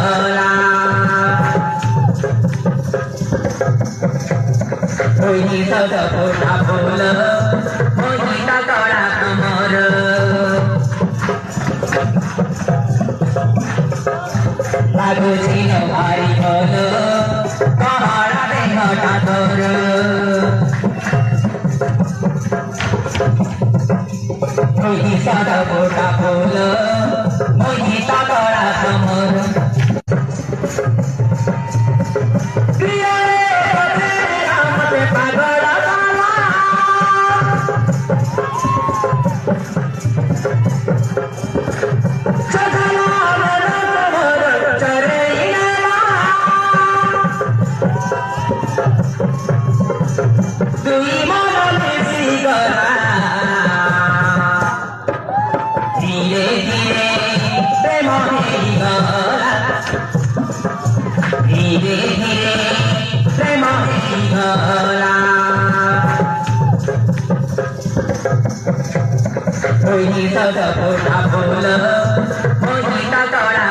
गला होई सद फोटा फूल होई तगड़ा कमर लागुची न भारी भल कहाड़ा देहटा तोर होई सद फोटा फूल होई तगड़ा कमर धीरे धीरे प्रेम गला धीरे धीरे प्रेम गला होई सद फोटा फूल होई तगड़ा